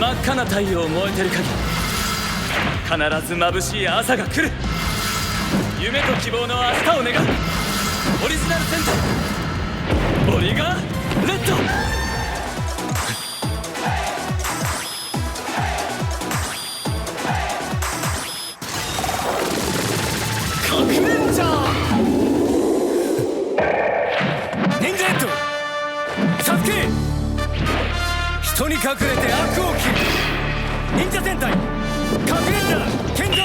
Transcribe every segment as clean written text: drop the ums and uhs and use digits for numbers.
真っ赤な太陽燃えてる限り必ず眩しい朝が来る。夢と希望の明日を願う。オリジナル戦隊オリガーレッド。革命者忍者ヘッドサスケ。人に隠れて悪を切る忍者戦隊革命者剣山。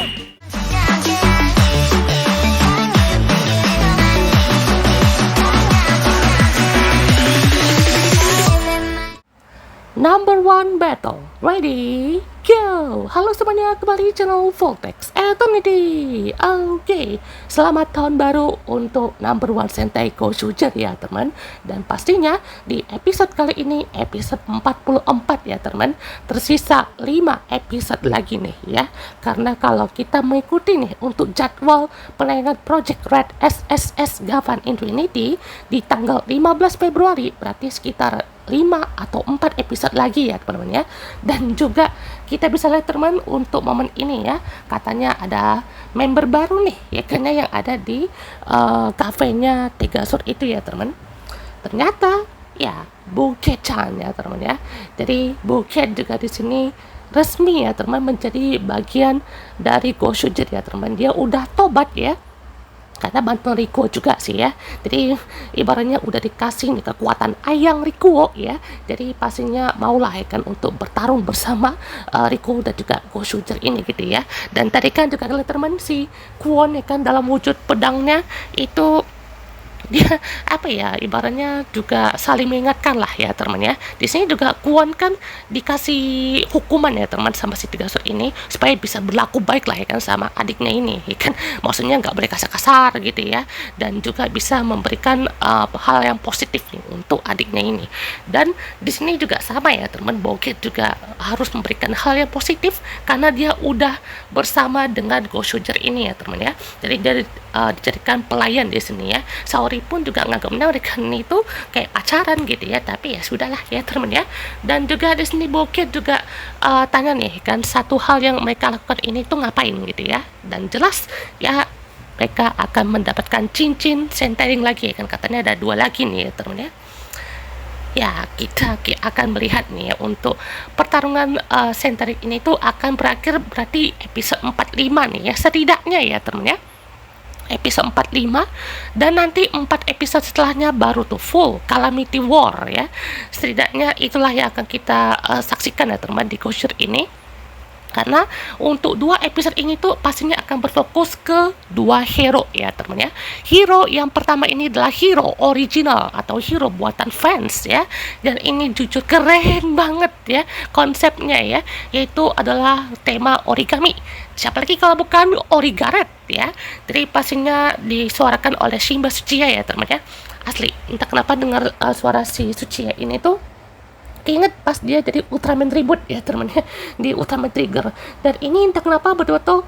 Number one battle, ready, go! Halo semuanya, kembali channel Voltex Eternity. Oke, selamat tahun baru untuk number one Sentai Goshuger ya teman. Dan pastinya di episode kali ini, episode 44 ya teman. Tersisa 5 episode lagi nih ya. Karena kalau kita mengikuti nih untuk jadwal penayangan Project Red SSS Gavan Infinity di tanggal 15 Februari, berarti sekitar 5 atau 4 episode lagi ya teman-teman ya. Dan juga kita bisa lihat teman untuk momen ini ya, katanya ada member baru nih ya kayaknya yang ada di kafenya Tegasur itu ya teman. Ternyata ya Buket-chan ya teman ya. Jadi Buket juga di sini resmi ya teman menjadi bagian dari Goshuger ya teman. Dia udah tobat ya, karena bantuan Rikuo juga sih ya. Jadi ibaratnya udah dikasih nih kekuatan ayang Rikuo ya. Jadi pastinya maulah ya kan untuk bertarung bersama Rikuo dan juga Goshuger ini gitu ya. Dan tadi kan juga teman si Kwon ya kan dalam wujud pedangnya itu dia apa ya ibaratnya juga saling mengingatkan lah ya teman ya. Di sini juga Kwon kan dikasih hukuman ya teman sama si Tegasur ini supaya bisa berlaku baik lah ya kan sama adiknya ini ya kan, maksudnya nggak boleh kasar-kasar gitu ya, dan juga bisa memberikan hal yang positif nih untuk adiknya ini. Dan di sini juga sama ya teman, Boget juga harus memberikan hal yang positif karena dia udah bersama dengan Goshuger ini ya teman ya. Jadi dia dijadikan pelayan di sini ya. Saori pun juga nganggapnya mereka itu kayak pacaran gitu ya, tapi ya sudahlah ya teman ya. Dan juga di sini Boket juga tanya nih kan satu hal yang mereka lakukan ini tuh ngapain gitu ya. Dan jelas ya mereka akan mendapatkan cincin centering lagi ya kan, katanya ada 2 lagi nih ya teman ya. Ya kita akan melihat nih ya untuk pertarungan centering ini tuh akan berakhir berarti episode 45 nih ya setidaknya ya teman ya. Episode 45 dan nanti 4 episode setelahnya baru tuh full Calamity War ya. Setidaknya itulah yang akan kita saksikan ya teman di Goshuger ini. Karena untuk 2 episode ini tuh pastinya akan berfokus ke 2 hero ya teman ya. Hero yang pertama ini adalah hero original atau hero buatan fans ya. Dan ini jujur keren banget ya konsepnya ya, yaitu adalah tema origami. Siapa lagi kalau bukan Origaret ya. Jadi pastinya disuarakan oleh Shimba Tsuchiya ya teman ya. Asli, entah kenapa dengar suara si Tsuchiya ini tuh keinget pas dia jadi Ultraman Reboot ya teman-teman di Ultraman Trigger. Dan ini entah kenapa betul-betul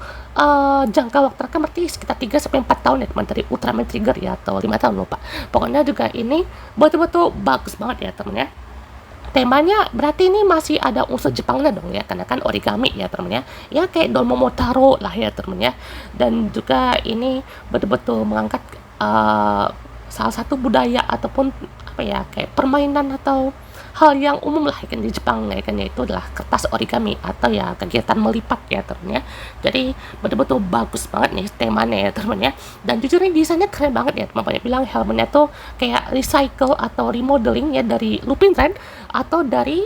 jangka waktu mereka berarti sekitar 3-4 tahun ya teman dari Ultraman Trigger ya, atau 5 tahun lupa. Pokoknya juga ini betul-betul bagus banget ya teman ya. Temanya berarti ini masih ada unsur Jepangnya dong ya, karena kan origami ya teman ya. Ya kayak Don Momotaro lah ya teman ya. Dan juga ini betul-betul mengangkat salah satu budaya ataupun apa ya kayak permainan atau hal yang umum lah kan di Jepang ya kan, yaitu adalah kertas origami atau ya kegiatan melipat ya teman ya. Jadi betul-betul bagus banget nih temanya ya teman ya. Dan jujur ini desainnya keren banget ya teman, banyak bilang helmnya tuh kayak recycle atau remodeling ya dari Lupin Red atau dari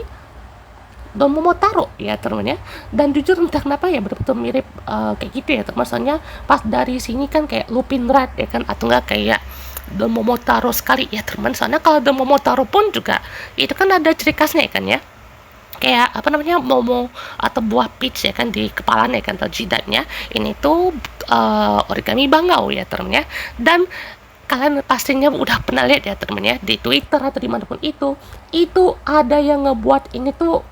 Don Momotaro ya teman ya. Dan jujur entah kenapa ya betul-betul mirip kayak gitu ya teman, soalnya pas dari sini kan kayak Lupin Red ya kan, atau enggak kayak Don Momotaro sekali ya teman. Soalnya kalau Don Momotaro pun juga itu kan ada ciri khasnya ya kan ya, kayak apa namanya momo atau buah peach ya kan di kepalanya kan atau jidatnya. Ini tuh origami bangau ya teman ya. Dan kalian pastinya udah pernah lihat ya teman ya di Twitter atau dimanapun itu ada yang ngebuat ini tuh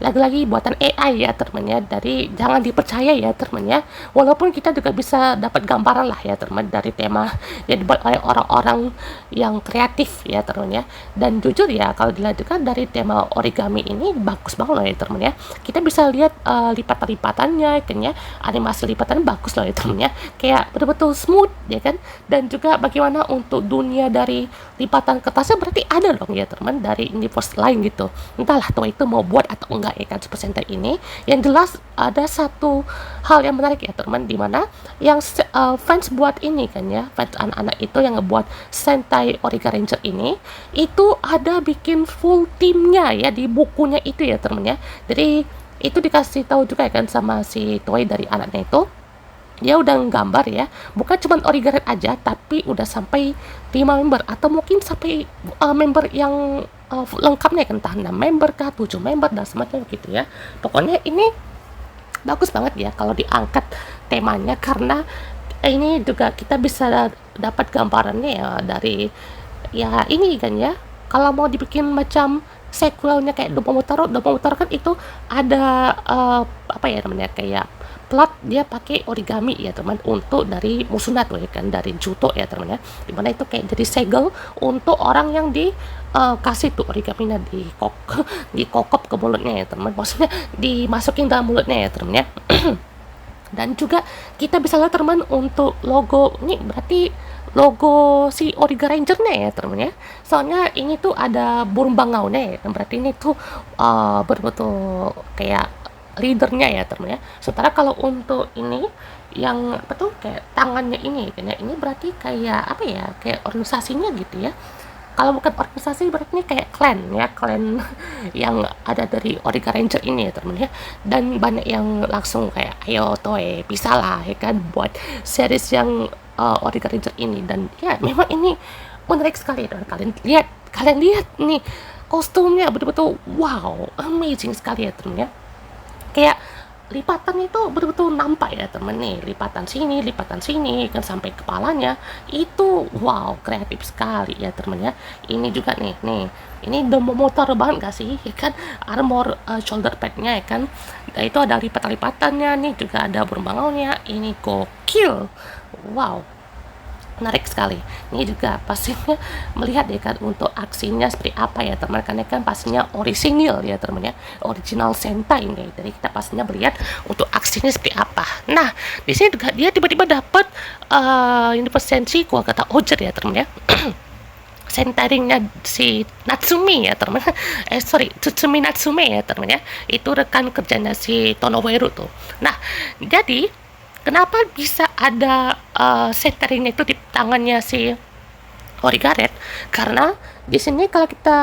lagi-lagi buatan AI ya teman ya, dari jangan dipercaya ya teman ya, walaupun kita juga bisa dapat gambaran lah ya teman dari tema yang dibuat oleh orang-orang yang kreatif ya teman ya. Dan jujur ya kalau dilihatkan dari tema origami ini bagus banget loh ya teman ya, kita bisa lihat lipatan-lipatannya kan ya, animasi lipatan bagus loh ya teman ya, kayak betul-betul smooth ya kan. Dan juga bagaimana untuk dunia dari lipatan kertasnya berarti ada dong ya teman dari universe lain gitu, entahlah tuh itu mau buat atau enggak ya kan Super Sentai ini. Yang jelas ada satu hal yang menarik ya teman, dimana yang fans buat ini kan ya, fans anak-anak itu yang ngebuat Sentai Origa Ranger ini itu ada bikin full timnya ya di bukunya itu ya teman ya. Jadi itu dikasih tahu juga ya kan sama si Toei dari anaknya itu, dia udah nggambar ya, bukan cuma Origaret aja, tapi udah sampai 5 member atau mungkin sampai member yang lengkapnya kan, entah 6 member kah, 7 member dan semacamnya gitu ya. Pokoknya ini bagus banget ya kalau diangkat temanya, karena ini juga kita bisa dapat gambarannya ya dari ya ini kan ya. Kalau mau dibikin macam sequelnya kayak Domomontaro kan itu ada apa ya namanya, kayak plot dia pakai origami ya teman, untuk dari Musunat ya kan, dari Juto ya teman ya, dimana itu kayak jadi segel untuk orang yang di kasih tuh origaminya dikokop ke mulutnya ya teman, maksudnya dimasukin dalam mulutnya ya teman ya. Dan juga kita bisa lihat teman untuk logo ini, berarti logo si Origa Ranger-nya ya teman ya, soalnya ini tuh ada burung bangaunya ya, berarti ini tuh betul-betul kayak leadernya ya teman ya. Sementara kalau untuk ini yang apa tuh kayak tangannya ini kan ya, ini berarti kayak apa ya, kayak organisasinya gitu ya. Kalau bukan organisasi berarti ini kayak clan ya, clan yang ada dari Origa Ranger ini ya teman ya. Dan banyak yang langsung kayak ayo Toei bisa lah ya kan buat series yang Origa Ranger ini. Dan ya memang ini menarik sekali, dan kalian lihat nih kostumnya betul-betul wow, amazing sekali ya teman ya. Kayak lipatan itu betul-betul nampak ya temen nih, lipatan sini kan sampai kepalanya itu wow, kreatif sekali ya temen ya. Ini juga nih ini motor banget gak sih ya kan, armor shoulder padnya ya kan, nah, itu ada lipatan-lipatannya nih, juga ada burung bangaunya, ini gokil, wow, menarik sekali. Ini juga pastinya melihat ya kan untuk aksinya seperti apa ya teman, karena kan pastinya orisinil ya teman ya, original Sentai nih. Jadi kita pastinya melihat untuk aksinya seperti apa. Nah di sini juga dia tiba-tiba dapat universe sensi gua kata Ojer ya teman ya. Sentaringnya si Natsumi ya teman, Tsutsumi Natsume ya teman ya, itu rekan kerjanya si Tonoweru tuh. Nah jadi kenapa bisa ada centeringnya itu di tangannya si Origaret? Karena di sini kalau kita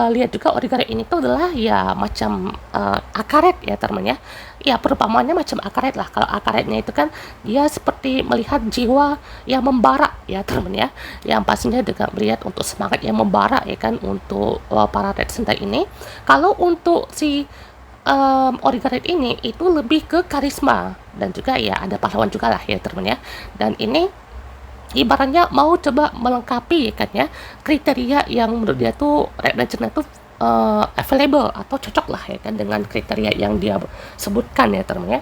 lihat juga Origaret ini tuh adalah ya macam akaret ya teman ya. Ya perumpamaannya macam akaret lah. Kalau akaretnya itu kan dia seperti melihat jiwa yang membara ya teman ya. Yang pastinya juga melihat untuk semangat yang membara ya kan untuk para Red Sentai ini. Kalau untuk si Origaret ini itu lebih ke karisma, dan juga ya ada pahlawan juga lah ya teman ya. Dan ini ibaratnya mau coba melengkapi ya kan ya, kriteria yang menurut dia tuh Red Ranger tuh available atau cocok lah ya kan dengan kriteria yang dia sebutkan ya teman ya.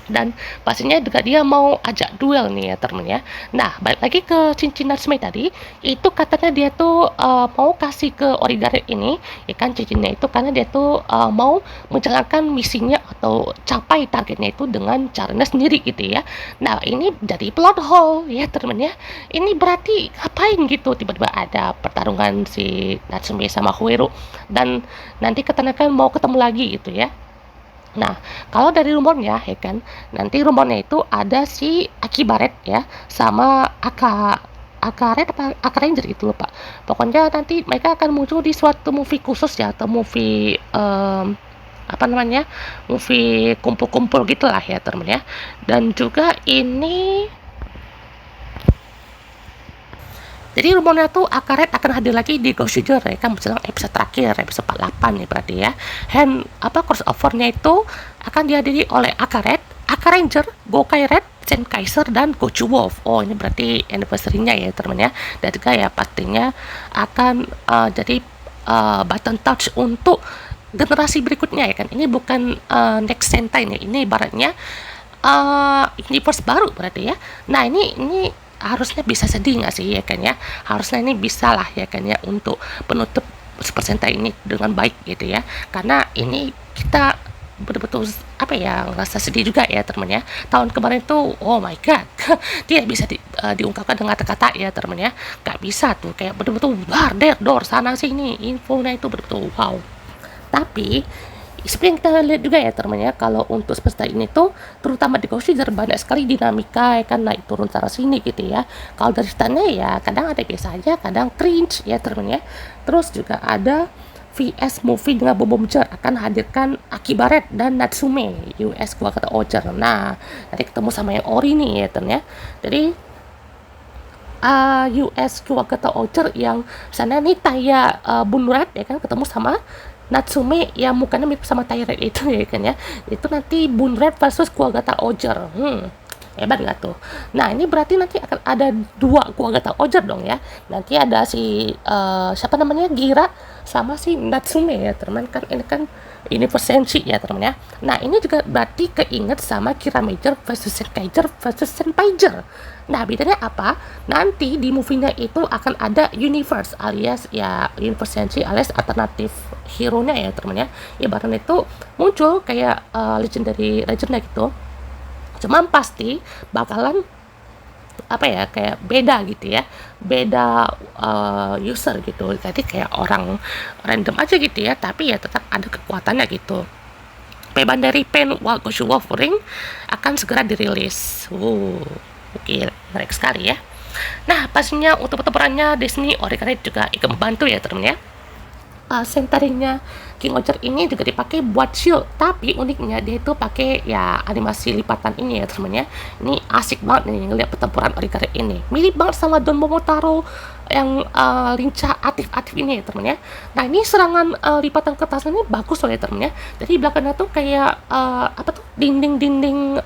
Dan pastinya juga dia mau ajak duel nih ya teman ya. Nah balik lagi ke cincin Natsume tadi, itu katanya dia tuh mau kasih ke Origaret ini ya kan cincinnya itu, karena dia tuh mau menjalankan misinya atau capai targetnya itu dengan caranya sendiri gitu ya. Nah ini jadi plot hole ya teman ya. Ini berarti ngapain gitu tiba-tiba ada pertarungan si Natsume sama Huero, dan nanti katanya kan mau ketemu lagi gitu ya. Nah, kalau dari rumornya ya kan, nanti rumornya itu ada si Akibaret ya sama Akaret apa Aka Ranger itu lupa. Pokoknya nanti mereka akan muncul di suatu movie khusus ya, atau movie apa namanya? Movie kumpul-kumpul gitulah ya teman ya. Dan juga ini jadi rumornya tuh Akaret akan hadir lagi di Ghost Rider ya kan, menjelang episode terakhir, episode 48 ya berarti ya. Dan apa crossovernya itu akan dihadiri oleh Akaret, Aka Ranger, Gokai Red, Zen Kaiser, dan Gochu Wolf. Oh ini berarti anniversary-nya ya teman ya. Dan juga ya pastinya akan jadi button touch untuk generasi berikutnya ya kan. Ini bukan next Sentai nih, ini ibaratnya universe baru berarti ya. Nah ini harusnya bisa sedih nggak sih ya kan ya, harusnya ini bisa lah ya kan ya untuk penutup Super Sentai ini dengan baik gitu ya, karena ini kita betul-betul apa ya, ngerasa sedih juga ya teman ya. Tahun kemarin tuh oh my god tidak bisa diungkapkan dengan kata-kata ya teman ya, nggak bisa tuh, kayak betul-betul dor sana sini infonya itu betul-betul wow. Tapi seperti yang kita lihat juga ya teman ya, kalau untuk semesta ini tuh terutama di Goshiger banyak sekali dinamika ya kan, naik turun sana sini gitu ya. Kalau dari ceritanya ya kadang ada biasa aja, kadang cringe ya teman ya. Terus juga ada VS movie dengan Bom Jar akan hadirkan Akibaret dan Natsume US gua kata Ojar. Nah nanti ketemu sama yang Ori nih ya teman ya. Jadi US gua kata Ojar yang sana nih Taya Bunrat ya kan ketemu sama Natsume yang mukanya mirip sama Tyrant itu ya kan ya. Itu nanti Bunrat versus Kuwagata Ojar. Hebat nggak tuh? Nah ini berarti nanti akan ada dua Kuwagata Ojar dong ya. Nanti ada si siapa namanya Gira sama si Natsume ya teman kan, ini kan ini persensi ya teman ya. Nah ini juga berarti keinget sama Kira Major versus Senkaiger versus Senpaiger. Nah bedanya apa? Nanti di movie-nya itu akan ada universe alias ya universe alias alternatif hero-nya ya teman ya. Ibaratnya itu muncul kayak legendary legendnya gitu. Cuman pasti bakalan apa ya, kayak beda gitu ya, beda user gitu, jadi kayak orang random aja gitu ya, tapi ya tetap ada kekuatannya gitu. Beban dari Pen Wagoshu Wolverine akan segera dirilis. Oke, menarik sekali ya. Nah pastinya untuk pertempurannya Disney Origami juga ikut membantu ya teman ya. Centeringnya King Ojar ini juga dipakai buat shield, tapi uniknya dia itu pakai ya animasi lipatan ini ya teman-teman ya. Ini asik banget nih ngeliat pertempuran Origami ini, mirip banget sama Don Momotaro yang lincah aktif-aktif ini ya teman ya. Nah ini serangan lipatan kertas ini bagus loh ya teman ya. Jadi belakangnya tuh kayak apa tuh dinding-dinding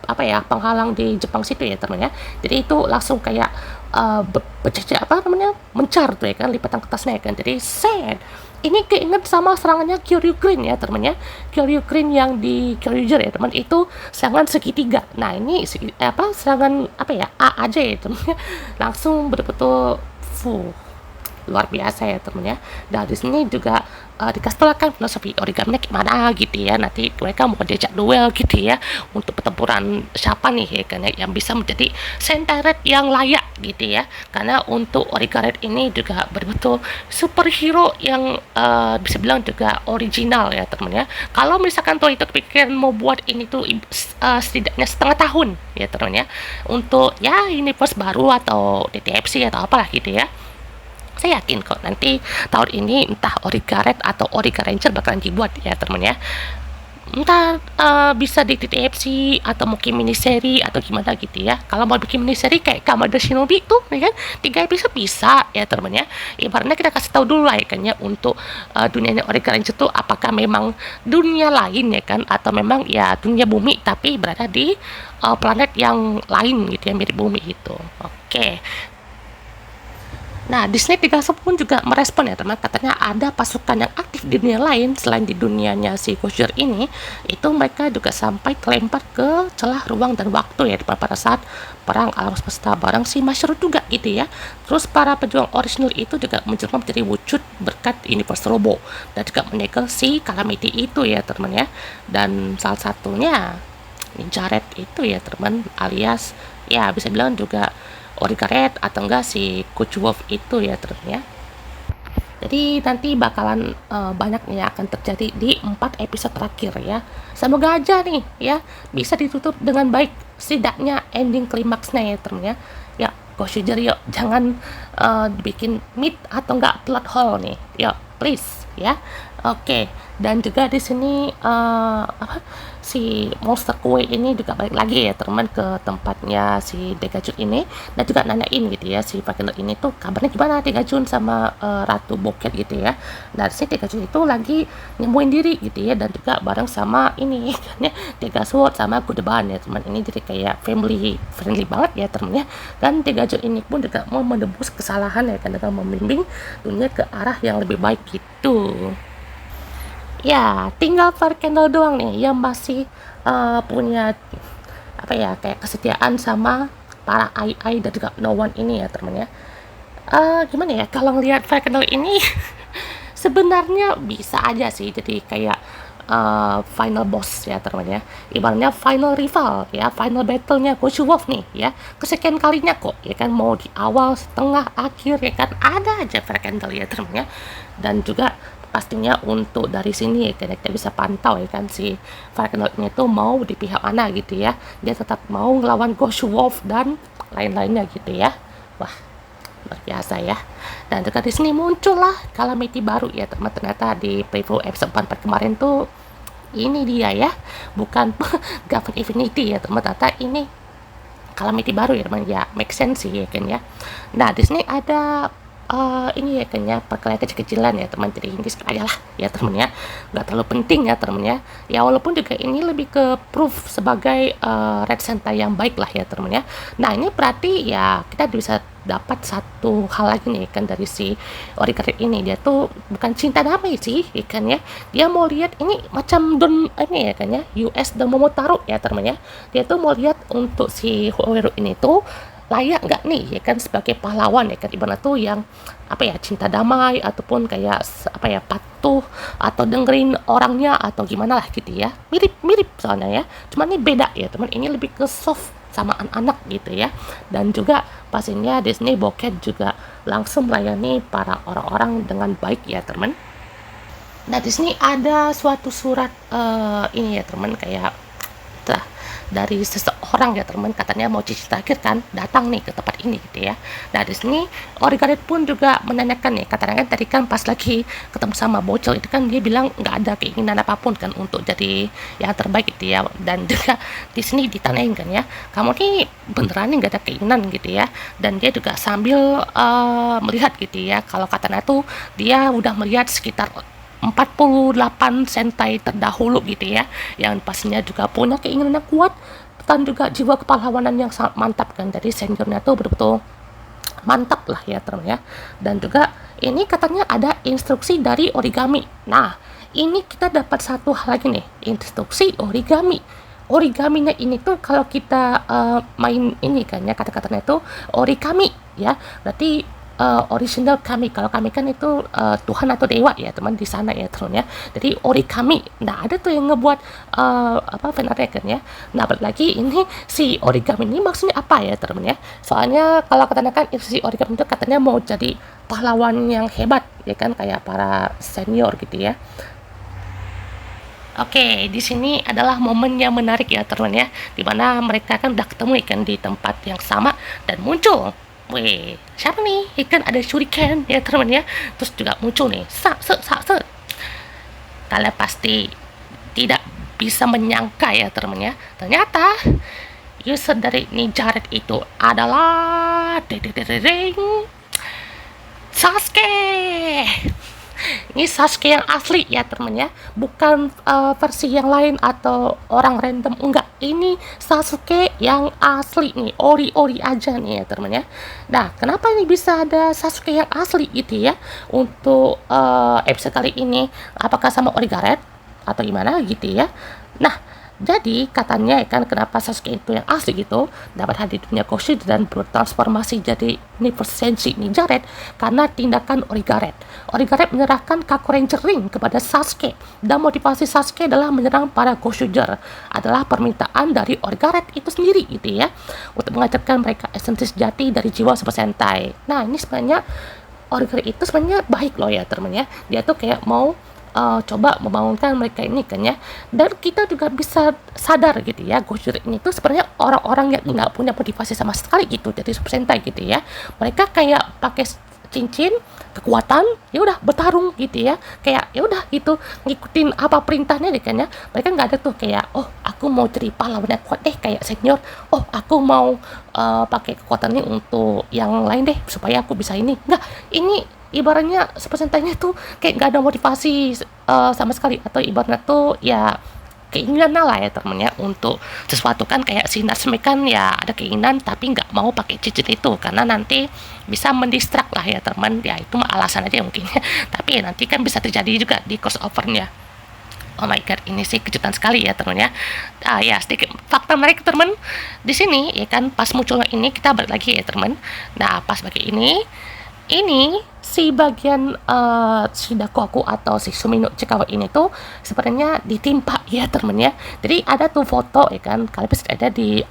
apa ya, penghalang di Jepang situ ya teman ya. Jadi itu langsung kayak apa namanya, mencar tuh ya kan lipatan kertasnya ya kan. Jadi set ini keinget sama serangannya Kyoryu Green ya teman ya. Kyoryu Green yang di Kyoryuger ya teman, itu serangan segitiga. Nah ini serangan apa ya, A aja ya teman ya, langsung betul-betul luar biasa ya teman ya. Dan di sini juga dikasih kan filosofi origaminya gimana gitu ya, nanti mereka mau diajak duel gitu ya untuk pertempuran siapa nih ya kan yang bisa menjadi Sentai yang layak gitu ya, karena untuk Origami ini juga betul-betul superhero yang bisa bilang juga original ya teman ya. Kalau misalkan tuh itu kepikiran mau buat ini tuh setidaknya setengah tahun ya teman ya, untuk ya universe baru atau DTFC atau apalah gitu ya. Saya yakin kok nanti tahun ini entah Origami atau Origami Ranger bakalan dibuat ya teman ya. Entah bisa di TTFC atau mungkin miniseri atau gimana gitu ya. Kalau mau bikin miniseri kayak Kamada Shinobi tuh ya kan 3 episode bisa ya teman ya. Ibaratnya kita kasih tahu dulu lah ya kan ya, untuk dunianya Origami Ranger tuh apakah memang dunia lain ya kan, atau memang ya dunia bumi tapi berada di planet yang lain gitu ya, mirip bumi gitu. Oke. Nah, Disney pun juga merespon ya teman, katanya ada pasukan yang aktif di dunia lain selain di dunianya si Goshiger ini, itu mereka juga sampai terlempar ke celah ruang dan waktu ya pada saat perang alam semesta bareng si Masaru juga gitu ya. Terus para pejuang original itu juga menjelma menjadi wujud berkat Universe Robo dan juga menyegel si Calamity itu ya teman ya. Dan salah satunya Ninja Red itu ya teman, alias ya bisa bilang juga Origami atau enggak si Coach Wolf itu ya terus ya. Jadi nanti bakalan banyak yang akan terjadi di 4 episode terakhir ya. Semoga aja nih ya bisa ditutup dengan baik, setidaknya ending klimaksnya ya teman ya. Ya Goshiger yuk jangan bikin mid atau enggak plot hole nih. Yuk please ya. Oke. Dan juga di sini si monster kue ini juga balik lagi ya teman ke tempatnya si Degajun ini, dan juga nanyain gitu ya si Fakino ini tuh kabarnya gimana Degajun sama Ratu Boket gitu ya. Dan si Degajun itu lagi nyembuhin diri gitu ya, dan juga bareng sama ini kan ya Degasword sama Kudeban ya teman. Ini jadi kayak family friendly banget ya teman ya. Dan Degajun ini pun juga mau menebus kesalahan ya kan, dengan membimbing dunia ke arah yang lebih baik gitu. Ya, tinggal Fire Candle doang nih yang masih punya apa ya kayak kesetiaan sama para AI dan juga No One ini ya teman ya. Gimana ya kalau ngelihat Fire Candle ini sebenarnya bisa aja sih jadi kayak final boss ya teman ya, ibaratnya final rival ya, final battle-nya Goshu Wolf nih ya, kesekian kalinya kok ya kan, mau di awal setengah akhir ya kan ada aja Fire Candle ya teman ya. Dan juga pastinya untuk dari sini ya kan kita bisa pantau ya kan si Fire Candle-nya itu mau di pihak mana gitu ya, dia tetap mau ngelawan Goshu Wolf dan lain-lainnya gitu ya. Wah, luar biasa ya. Dan juga di sini muncullah Calamity baru ya teman, ternyata di preview episode 44 kemarin tuh ini dia ya, bukan Gavin Infinity ya teman, ternyata ini Calamity baru ya teman ya, make sense sih ya kan ya. Nah di sini ada ini ya kan ya, perkelahian kecil-kecilan ya teman, jadi ini aja lah ya teman ya, nggak terlalu penting ya teman ya. Ya walaupun juga ini lebih ke proof sebagai Red Sentai yang baik lah ya teman ya. Nah ini berarti ya kita bisa dapat satu hal lagi nih kan dari si Origaret ini, dia tuh bukan cinta damai sih ya kan ya, dia mau lihat ini macam Don ini ya kan ya, US dan Momotaro ya teman ya, dia tuh mau lihat untuk si Hoero ini tuh layak nggak nih ya kan sebagai pahlawan ya kan, ibarat tuh yang apa ya cinta damai ataupun kayak apa ya patuh atau dengerin orangnya atau gimana lah gitu ya, mirip soalnya ya, cuman ini beda ya teman, ini lebih ke soft sama anak-anak gitu ya. Dan juga pastinya Disney Bokeh juga langsung melayani para orang-orang dengan baik ya teman. Nah di sini ada suatu surat ini ya teman, kayak dari seseorang ya teman, katanya mau cici terakhir kan datang nih ke tempat ini gitu ya. Nah di sini Origaret pun juga menanyakan nih, katanya kan tadi kan pas lagi ketemu sama bocil itu kan dia bilang nggak ada keinginan apapun kan untuk jadi yang terbaik gitu ya. Dan juga di sini ditanyain kan ya, kamu nih beneran nih nggak ada keinginan gitu ya. Dan dia juga sambil melihat gitu ya, kalau katanya tuh dia udah melihat sekitar 48 sentai terdahulu gitu ya, yang pastinya juga punya keinginan yang kuat dan juga jiwa kepahlawanan yang sangat mantap kan, dari seniornya tuh betul-betul mantap lah ya teman ya. Dan juga ini katanya ada instruksi dari origami. Nah ini kita dapat satu hal lagi nih, instruksi origami. Origaminya ini tuh kalau kita main ini kan ya, kata-katanya itu origami ya, berarti original kami, kalau kami kan itu Tuhan atau dewa ya teman di sana ya teman ya, jadi origami. Nah ada tuh yang ngebuat fan art kan ya. Nah balik lagi ini si origami ini maksudnya apa ya teman ya, soalnya kalau katanya kan si origami itu katanya mau jadi pahlawan yang hebat ya kan, kayak para senior gitu ya. Oke, di sini adalah momen yang menarik ya teman ya, dimana mereka kan udah ketemu ikan di tempat yang sama dan muncul. Wih, siapa nih? Ikan ada shuriken ya teman ya. Terus juga muncul nih, sa. Kalian pasti tidak bisa menyangka ya teman ya, ternyata user dari Ninjaret itu adalah Sasuke. Ini Sasuke yang asli ya teman ya, bukan versi yang lain atau orang random, enggak, ini Sasuke yang asli nih, ori aja nih ya teman ya. Nah kenapa ini bisa ada Sasuke yang asli gitu ya untuk episode kali ini, apakah sama Origaret atau gimana gitu ya. Nah jadi katanya kan kenapa Sasuke itu yang asli gitu dapat hadir di dunia Goshu dan bertransformasi jadi Universe Senshi Ninjaret karena tindakan Origaret. Origaret menyerahkan Kaku Ranger Ring kepada Sasuke dan motivasi Sasuke adalah menyerang para Goshuger adalah permintaan dari Origaret itu sendiri gitu ya, untuk mengajarkan mereka esensi sejati dari jiwa Super Sentai. Nah ini sebenarnya Origaret itu sebenarnya baik loh ya teman ya, dia tuh kayak mau coba membangunkan mereka ini kan ya. Dan kita juga bisa sadar gitu ya, Goshu ini tuh sebenarnya orang-orang yang nggak punya motivasi sama sekali gitu jadi Super Sentai gitu ya. Mereka kayak pakai cincin kekuatan ya udah bertarung gitu ya, kayak ya udah gitu ngikutin apa perintahnya deh kan ya. Mereka nggak ada tuh kayak oh aku mau jadi pahlawan yang kuat deh kayak senior, oh aku mau pakai kekuatannya untuk yang lain deh supaya aku bisa ini. Nggak, ini ibaratnya Super Sentai-nya tuh kayak nggak ada motivasi sama sekali, atau ibaratnya tuh ya keinginan lah ya temen ya untuk sesuatu kan, kayak si Natsume kan ya ada keinginan tapi nggak mau pakai cincin itu karena nanti bisa mendistrak lah ya teman ya, itu mah alasan aja mungkin ya. Tapi ya nanti kan bisa terjadi juga di crossovernya. Oh my god, ini sih kejutan sekali ya teman ya. Ya sedikit fakta menarik teman. Di sini ya kan pas munculnya ini kita balik lagi ya teman. Nah pas bagian ini si bagian si Dakoku atau si Sumino Chikawa ini tuh sebenarnya ditimpa ya teman ya. Jadi ada tuh foto ya kan, kalian bisa ada di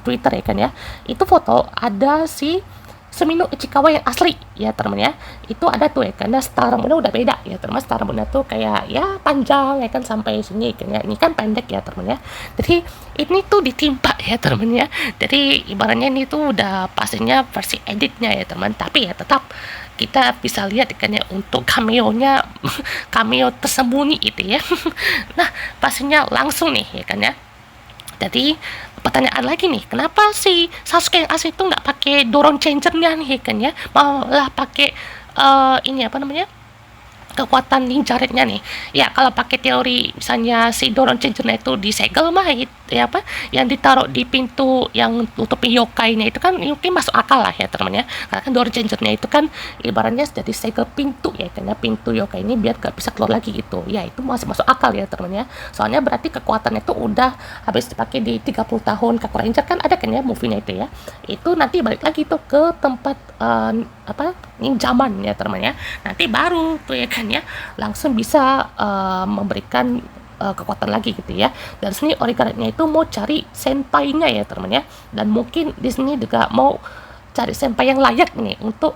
Twitter ya kan ya. Itu foto ada si Sumino Ichikawa yang asli ya teman ya. Itu ada tuh ya karena Star Ramonnya udah beda ya teman. Star Ramonnya tuh kayak ya panjang ya kan sampai sini kan ya. Ini kan pendek ya teman ya. Jadi ini tuh ditimpa ya teman ya. Jadi ibaratnya ini tuh udah pastinya versi editnya ya teman. Tapi ya tetap kita bisa lihat kan ya untuk cameo-nya cameo tersembunyi itu ya. Nah pastinya langsung nih ya kan ya. Jadi pertanyaan lagi nih, kenapa si Sasuke yang asli itu nggak pakai Doron Changer-nya nih kan ya, malah pakai ini apa namanya, kekuatan ninja red-nya nih. Ya kalau pakai teori misalnya si Doron Changer-nya itu disegel mah ya apa yang ditaruh di pintu yang tutupi yokai-nya itu kan mungkin masuk akal lah ya teman ya. Karena kan Doron Changer-nya itu kan ibaratnya jadi segel pintu ya karena pintu yokai ini biar gak bisa keluar lagi gitu. Ya itu masih masuk akal ya teman ya. Soalnya berarti kekuatannya itu udah habis dipakai di 30 tahun Kaku Ranger kan ada kan ya movie-nya itu ya. Itu nanti balik lagi tuh ke tempat apa ninjaman ya teman ya. Nanti baru tuh ya kan ya langsung bisa memberikan kekuatan lagi gitu ya. Dan sini Origaretnya itu mau cari senpai-nya ya teman ya. Dan mungkin di sini juga mau cari senpai yang layak nih untuk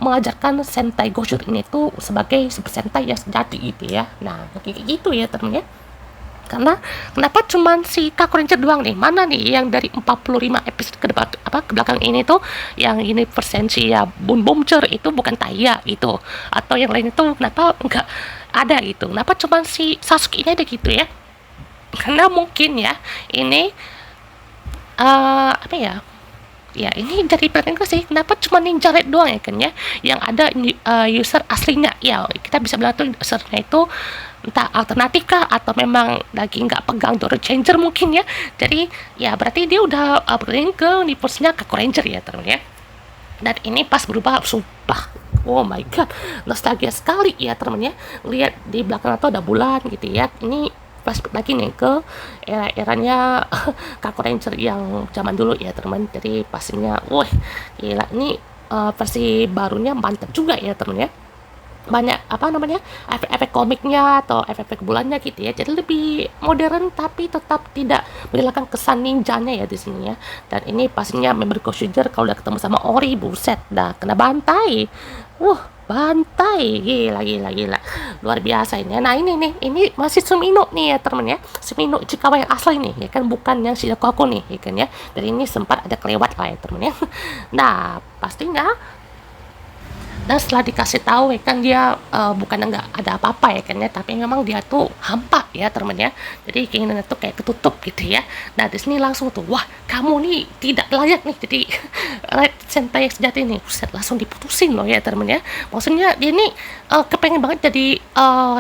mengajarkan Sentai Goshur ini tuh sebagai super sentai yang sejati gitu ya. Nah kayak gitu ya teman ya. Karena kenapa cuman si Kaku Ranger doang nih? Mana nih yang dari 45 episode ke belakang ini tuh yang ini versi ya Bun Bomcer itu bukan Taya gitu. Atau yang lain itu kenapa enggak ada gitu? Kenapa cuman si Sasuke ini ada gitu ya? Karena mungkin ya ini apa ya? Ya ini dari pertanyaan sih kenapa cuma Ninja Red doang ya kan ya yang ada user aslinya ya kita bisa bilang tuh usernya itu entah alternatif kah atau memang lagi nggak pegang Doron Changer mungkin ya. Jadi ya berarti dia udah upgrading ke universe-nya Kaku Ranger ya teman ya. Dan ini pas berubah sumpah, oh my god, nostalgia sekali ya teman ya. Lihat di belakang atau ada bulan gitu ya. Ini flashback lagi nih ke era-eranya Kaku Ranger yang zaman dulu ya teman. Jadi pastinya wah gila ini versi barunya mantap juga ya teman ya. Banyak apa namanya efek-efek komiknya atau efek-efek bulannya gitu ya, jadi lebih modern tapi tetap tidak menghilangkan kesan ninjanya ya di sini ya. Dan ini pastinya member Goshuger kalau udah ketemu sama Ori buset dah kena bantai, bantai gila luar biasa ini ya. Nah ini masih Sumino nih ya temen ya, Sumino Ichikawa yang asli nih ya kan, bukan yang Shidokaku nih ya kan ya. Dan ini sempat ada kelewat lah ya temen ya. Nah pastinya dan setelah dikasih tahu ya kan dia bukan nggak ada apa-apa ya kan ya, tapi memang dia tuh hampa ya temen ya. Jadi keinginannya tuh kayak ketutup gitu ya. Nah di sini langsung tuh wah kamu nih tidak layak nih jadi Red Sentai yang sejati nih. Buset, langsung diputusin loh ya temen ya. Maksudnya dia ini kepengen banget jadi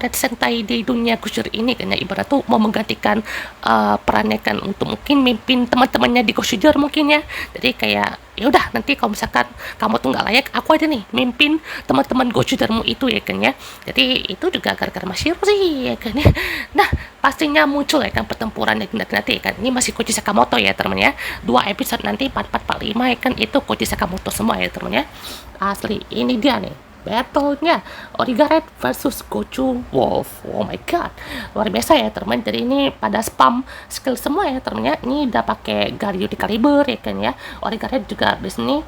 Red Sentai di dunia Goshur ini kan ya, ibarat tuh mau menggantikan perannya kan untuk mungkin mimpin teman-temannya di Goshuger mungkin ya. Jadi kayak ya udah nanti kalau misalkan kamu tuh nggak layak, aku aja nih mimpin teman-teman Goshudermu itu ya kan ya. Jadi itu juga gara-gara Mashiro sih ya kan ya. Nah pastinya muncul ya kan pertempuran nanti ya kan. Ini masih Koji Sakamoto ya teman ya. 2 episode nanti 44 45 ya kan itu Koji Sakamoto semua ya teman ya. Asli ini dia nih battle-nya Origaret versus Gochu Wolf. Oh my god, luar biasa ya teman. Jadi ini pada spam skill semua ya teman ya. Ini udah pakai Garyu di Kaliber ya kan ya. Origaret juga di sini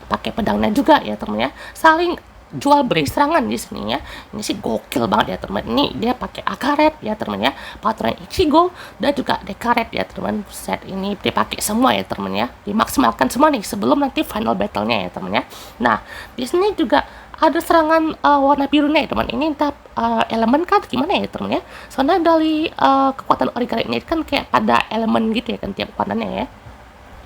pakai pedangnya juga ya teman ya. Saling jual beli serangan di sini ya. Ini sih gokil banget ya teman. Ini dia pakai Akaret ya teman ya, patron Ichigo dan juga Dekaret ya teman. Set ini dipakai semua ya teman ya. Dimaksimalkan semua nih sebelum nanti final battle-nya ya teman ya. Nah, di sini juga ada serangan warna biru nih teman. Ini entah elemen kan gimana ya teman ya. Soalnya dari kekuatan Origaret ini kan kayak pada elemen gitu ya kan tiap warnanya ya.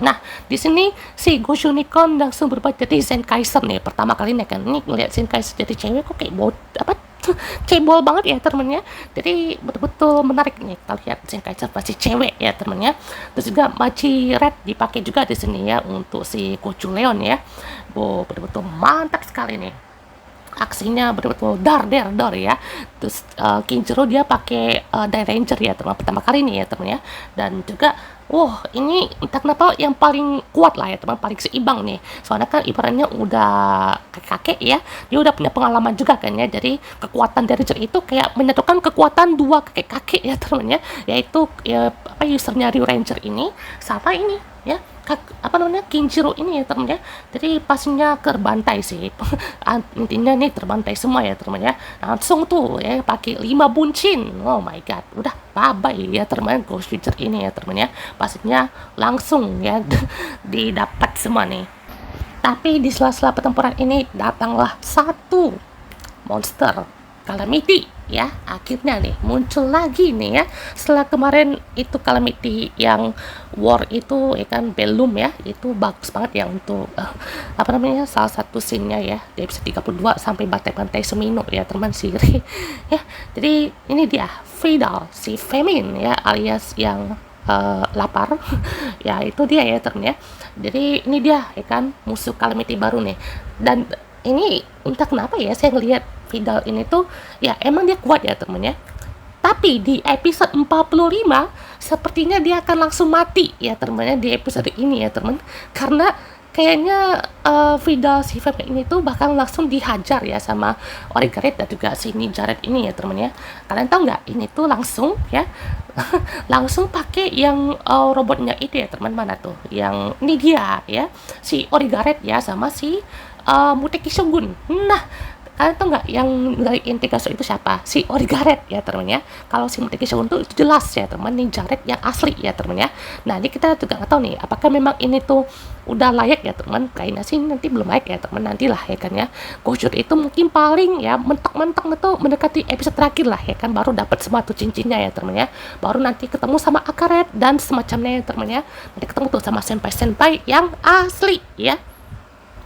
Nah, di sini si Goshu Nikon langsung berubah jadi Zenkaiser nih. Pertama kali nih kan, ini ngeliat Zenkaiser jadi cewek kok kayak cebol banget ya temennya. Jadi betul-betul menarik nih kita lihat Zenkaiser pasti cewek ya temennya. Terus juga Machi Red dipakai juga di sini ya untuk si Gochu Leon ya. Betul-betul mantap sekali nih. aksinya betul-betul dar ya. Terus Kinjiro dia pakai Die Ranger ya teman, pertama kali nih ya teman ya. Dan juga ini entah kenapa yang paling kuat lah ya teman, paling seimbang nih. Soalnya kan ibaratnya udah kakek ya, dia udah punya pengalaman juga kan ya. Jadi kekuatan dari Ranger itu kayak menyatukan kekuatan dua kakek ya teman ya, yaitu ya apa usernya Ryu Ranger ini sama ini ya Kinjiro ini ya teman ya. Jadi pastinya terbantai sih intinya nih terbantai semua ya teman ya, langsung tuh ya pakai 5 buncin. Oh my god, udah bye ya teman Ghost Witcher ini ya teman ya, pastinya langsung ya didapat semua nih. Tapi di sela-sela pertempuran ini datanglah satu monster Calamity ya, akhirnya nih muncul lagi nih ya. Setelah kemarin itu Calamity yang war itu ya kan belum ya, itu bagus banget ya untuk salah satu scene-nya ya di episode 32 sampai bantai-bantai Sumino ya teman siri ya. Jadi ini dia Vidal si Famine ya, alias yang lapar ya, itu dia ya teman ya. Jadi ini dia ya kan musuh Calamity baru nih. Dan ini entah kenapa ya saya ngelihat Vidal ini tuh ya emang dia kuat ya temen ya, tapi di episode 45 sepertinya dia akan langsung mati ya temennya di episode ini ya temen, karena kayaknya Vidal si Femme ini tuh bakal langsung dihajar ya sama Origaret dan juga si Ninjaret ini ya temen ya. Kalian tahu nggak, ini tuh langsung ya langsung pakai yang robotnya itu ya teman, mana tuh yang ini dia ya si Origaret ya sama si Muteki Shogun. Nah kalian tau nggak yang dari Integraso itu siapa? Si Origaret ya teman ya. Kalau si Muteki Shogun tuh itu jelas ya teman, Ninjaret yang asli ya teman ya. Nah ini kita juga nggak tahu nih apakah memang ini tuh udah layak ya teman. Kayaknya sih nanti belum layak ya teman, nantilah ya kan ya. Ghost itu mungkin paling ya mentok-mentok itu mendekati episode terakhir lah ya kan, baru dapat semua tuh cincinnya ya teman ya. Baru nanti ketemu sama Akaret dan semacamnya ya teman ya. Nanti ketemu tuh sama senpai-senpai yang asli ya,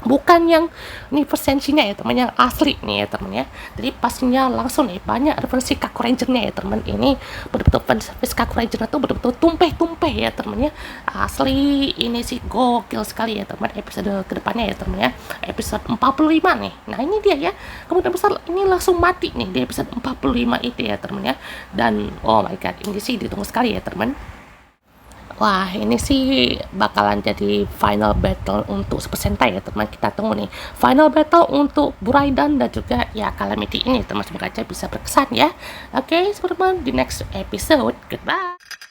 bukan yang ini versensinya ya teman, yang asli nih ya teman ya. Jadi pastinya langsung nih banyak referensi Kaku Ranger-nya ya teman. Ini betul-betul fanservice Kaku Ranger itu betul-betul tumpeh ya teman ya, asli. Ini sih gokil sekali ya teman episode kedepannya ya teman ya, episode 45 nih. Nah ini dia ya, kemudian besar ini langsung mati nih di episode 45 itu ya teman ya. Dan oh my god, ini sih ditunggu sekali ya teman. Wah ini sih bakalan jadi final battle untuk Super Sentai ya teman. Kita tunggu nih final battle untuk Buraidan dan juga ya Calamity ini teman, semoga aja bisa berkesan ya. Oke teman-teman, di next episode, goodbye.